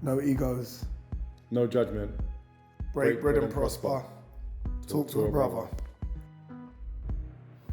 No egos. No judgment. Break bread and prosper. Talk to a brother.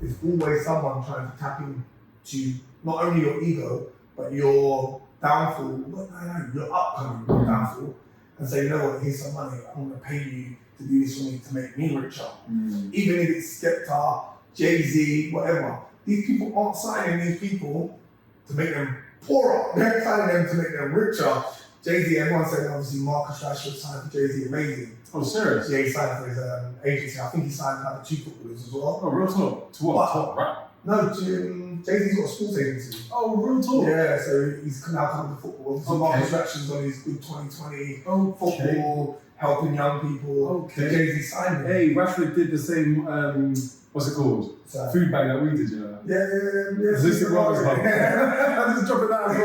There's always someone trying to tap into not only your ego, but your downfall, your upcoming downfall, and say, you know what, here's some money, I'm gonna pay you to do this for me to make me richer. Even if it's Skepta, Jay-Z, whatever. These people aren't signing these people to make them poorer, they're signing them to make them richer. Jay-Z, everyone said obviously Marcus Rashford signed for Jay-Z, amazing. Oh, serious? Yeah, he signed for his agency. I think he signed another 2 footballers as well. Oh, real talk. To what? Top rap? No, Jay-Z's got a sports agency. Oh, real talk? Yeah, so he's now coming to football. So Marcus Rashford's on his good 2020 football, helping young people. Okay. Jay-Z signed him. Hey, Rashford did the same, what's it called? So, Food bag that we did, you know? Yeah. Is this the wrong as well? I'm just dropping that as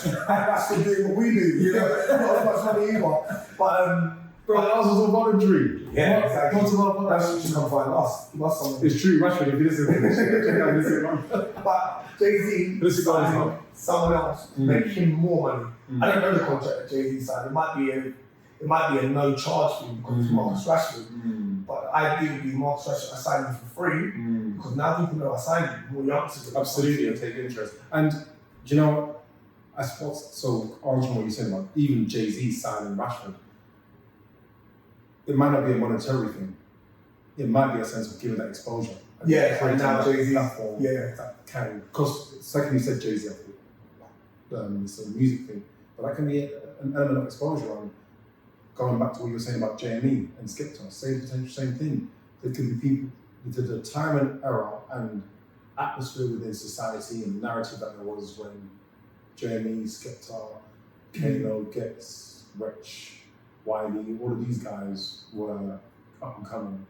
well. That's for doing what we do, you know? Not as much money either. But, bro, ours was all voluntary. Yeah, exactly. What's about That's what you come find us. Give us something. It's true, Rashford, if you listen to this, check out this. But Jay-Z Listen, signed someone else to make him more money. Mm. I don't know the contract that Jay-Z signed. It might be a no charge fee because it's Marcus Rashford. But ideally, Marcus Rashford, I signed him for free because now people know I signed him. More youngsters. Absolutely, and take interest. And do you know, I suppose, so on what you said about even Jay-Z signing Rashford, it might not be a monetary thing. It might be a sense of giving that exposure. Yeah, creating now that Jay-Z. platform Yeah. that can, because second you said Jay-Z, I thought, it's a music thing, but that can be an element of exposure on going back to what you were saying about JME and Skepta, same thing. There can be people, the time and era and atmosphere within society and narrative that there was when JME, Skepta, Kano, Gets, Rich, Wiley, all of these guys were up and coming,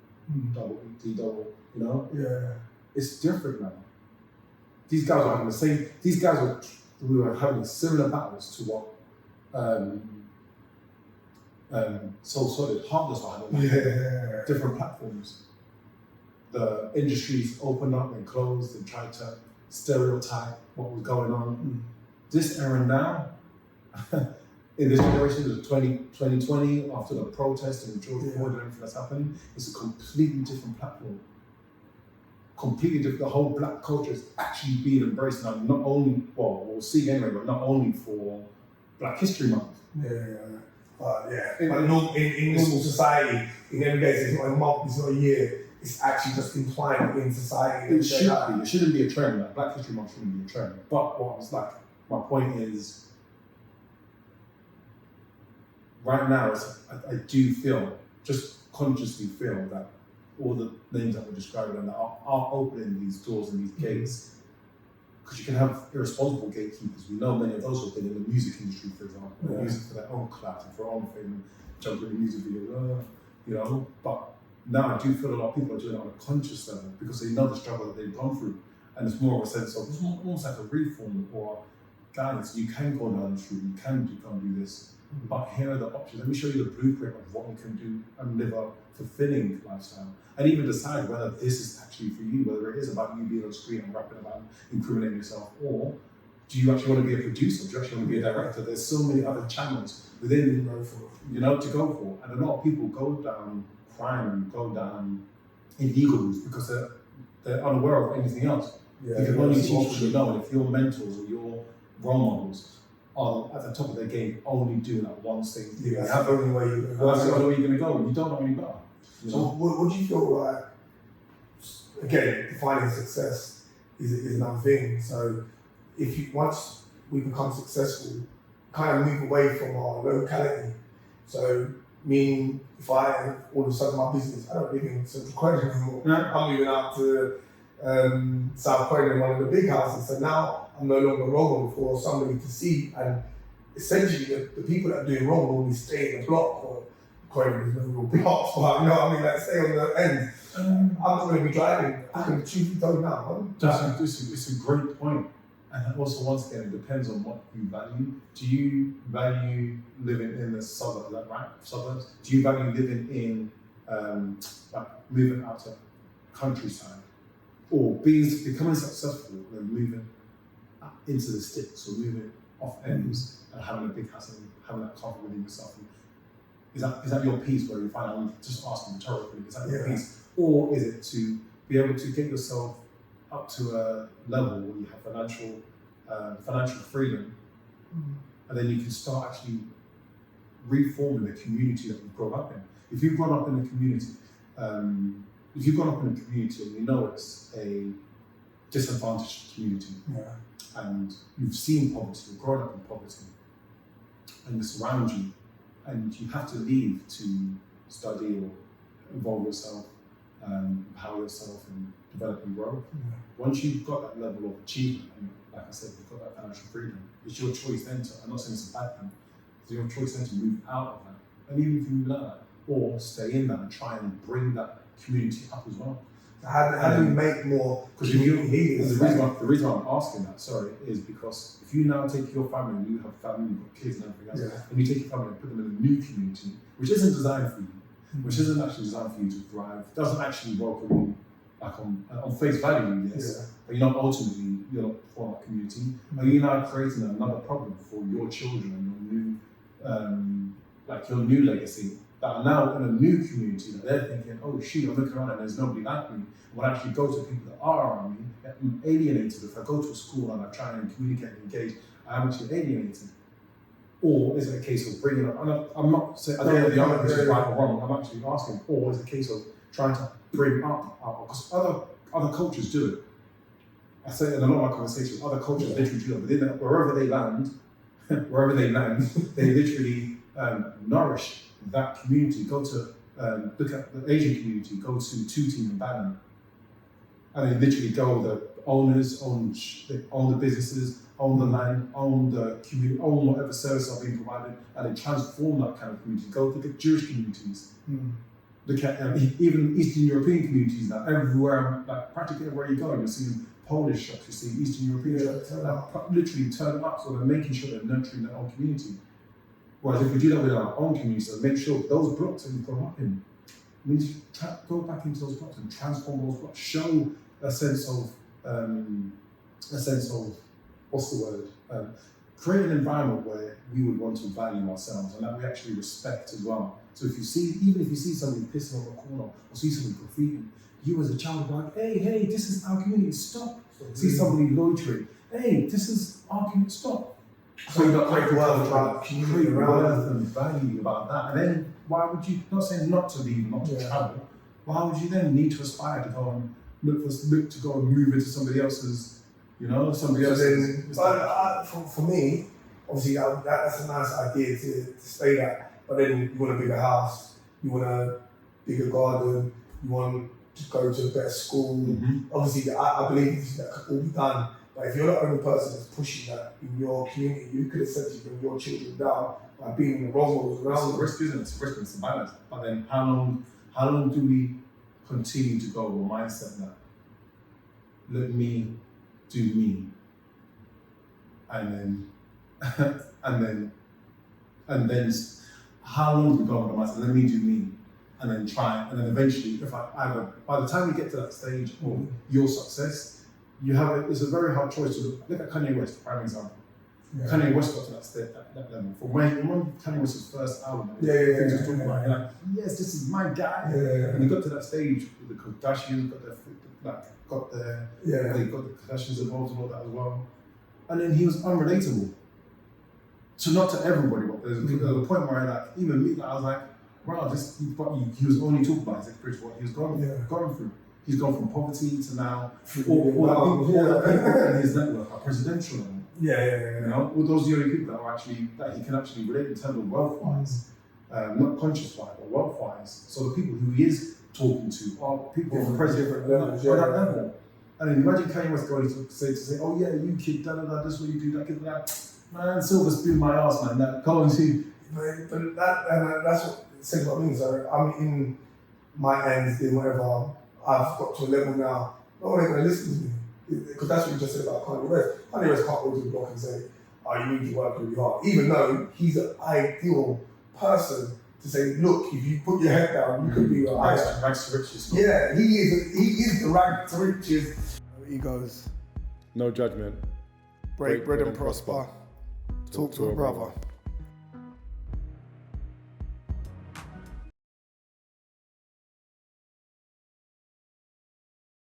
double, you know? Yeah. It's different now. These guys were having the same, we were having similar battles to what Soul Solid, Heartless were having, different platforms. The industries opened up and closed and tried to stereotype what was going on. This era now, in this generation of 2020, after the protest and George Floyd and everything that's happening, it's a completely different platform. Completely different. The whole black culture is actually being embraced now, not only, well, we'll see anyway, but not only for Black History Month. But in normal society, in every day, it's not a month, it's not a year, it's actually just implying in society. It should be. It shouldn't be a trend. Like Black History Month shouldn't be a trend. But what I was like, my point is, right now, I do feel, just consciously feel that all the names that we're describing are opening these doors and these gates. Because you can have irresponsible gatekeepers. We know many of those who've been in the music industry, for example, music for their own clout and for their own fame, jumping in music videos, you know. But now I do feel a lot of people are doing it on a conscious level because they know the struggle that they've gone through. And it's more of a sense of, it's almost like a reform or guidance. You can go down this route, you can go and do this. But here are the options. Let me show you the blueprint of what you can do and live a fulfilling lifestyle. And even decide whether this is actually for you, whether it is about you being on screen and rapping about incriminating yourself, or do you actually want to be a producer? Do you actually want to be a director? There's so many other channels within, to go for. And a lot of people go down crime and go down illegal routes because they're unaware of anything else. You can only teach what you know, and if your mentors or your role models are at the top of their game, only doing that one thing. That's the only way you're going to go. That's the only way you're going to go. You don't know any better. So what do you feel like, again, defining success is another thing. So once we become successful, kind of move away from our locality. So meaning if I, all of a sudden my business, I don't live in Central Croydon anymore. I'm moving out to South Croydon, one of the big houses. So now I'm no longer role model for somebody to see. And essentially the people that are doing role model will stay in the block, or Croydon, there's no real blocks, but you know what I mean, like stay on the end. I'm not going to be driving. I can truly tell now. It's a great point. And also, once again, it depends on what you value. Do you value living in the suburbs, is that right? Suburbs? Do you value living in, like moving out to countryside? Or becoming successful and moving into the sticks, or moving off ends and having a big house and having that confidence within yourself. Is that your piece where you find out, I'm just asking rhetorically, is that your piece? Or is it to be able to get yourself up to a level where you have financial freedom, and then you can start actually reforming the community that you've grown up in. If you've grown up in a community, and you know it's a disadvantaged community, and you've seen poverty, you've grown up in poverty, and it's around you, and you have to leave to study or involve yourself, empower yourself, and develop and grow. Once you've got that level of achievement, and like I said, you've got that financial freedom, it's your choice then to, I'm not saying it's a bad thing, it's your choice then to move out of that. And even if you move out of that, or stay in that and try and bring that community up as well. How do you make more community leaders? The reason why I'm asking that, is because if you now take your family, and you have family, you've got kids and everything else, and you take your family and put them in a new community, which isn't designed for you, which isn't actually designed for you to thrive, doesn't actually welcome you, like on face value, yes, but you're not for that community, and you're now creating another problem for your children and your new legacy, that are now in a new community, that they're thinking, oh shoot, I'm looking around and there's nobody like me. When I actually go to people that are around me, I'm alienated. If I go to a school and I try and communicate and engage, I'm actually alienated. Or is it a case of bringing up, I'm not saying, I don't know the answer is right or wrong, I'm actually asking, or is it a case of trying to bring up, because other cultures do it. I say in a lot of my conversations, other cultures literally do it, but wherever they land, they literally nourish that community. Go to look at the Asian community, go to 2 Team and Bannon, and they literally go, the owners own the businesses, own the land, own the community, own whatever services are being provided, and they transform that kind of community. Go look at Jewish communities. Look at even Eastern European communities now. Everywhere, like practically everywhere you go, you're seeing Polish shops, you're seeing Eastern European shops, literally turn up, so they're making sure they're nurturing their own community. Whereas if we do that with our own community, so make sure those blocks that we grow up in, we need to go back into those blocks and transform those blocks, show a sense of what's the word? Create an environment where we would want to value ourselves and that we actually respect as well. So even if you see somebody pissing on the corner or see somebody graffitiing, you as a child are like, hey, this is our community, stop. See somebody loitering, hey, this is our community, stop. So you've got great worth about community worth and value about that. And then why would you, not saying not to leave, not to travel, why would you then need to aspire to go and look to go and move into somebody else's, somebody else's. For me, obviously that's a nice idea to stay that. But then you want a bigger house, you want a bigger garden, you want to go to a better school. Obviously, I believe that could all be done. But if you're the only person that's pushing that in your community, you could essentially bring your children down by being the role models around them. It's a risk, isn't it? It's a risk, it's a balance. But then how long do we continue to go with a mindset that let me do me, and then how long do we go with a mindset, let me do me, and then try, and then eventually, by the time you get to that stage of your success, it's a very hard choice to look at Kanye West, prime example. Kanye West got to that level. From when Kanye West's first album, things was talking about, you're like, yes, this is my guy. And he got to that stage with the Kardashians, they got the Kardashians involved and all that as well. And then he was unrelatable. So not to everybody, but there's a point where even me, I was like, wow, he was only talking about his experience, what he was going through. He's gone from poverty to now, all the people in his network are presidential level. All those are the only people that he can actually relate in terms of wealth-wise, not conscious-wise, but wealth-wise. So the people who he is talking to are people from president levels, that level. And then imagine Kanye West going to say, oh yeah, you kid, this is what you do, that kid, that. Man, silver spoon my ass, man. That come and see. But that's what I mean. So I'm in my ends doing whatever. I've got to a level now. No one ain't gonna listen to me because that's what you just said about Kanye West. Kanye West can't go to the block and say, "Oh, you need to work really hard," even though he's an ideal person to say, "Look, if you put your head down, you could be a rags to riches." Yeah, he is the rag to riches. He goes, No judgment. Break bread and prosper. Talk to a brother.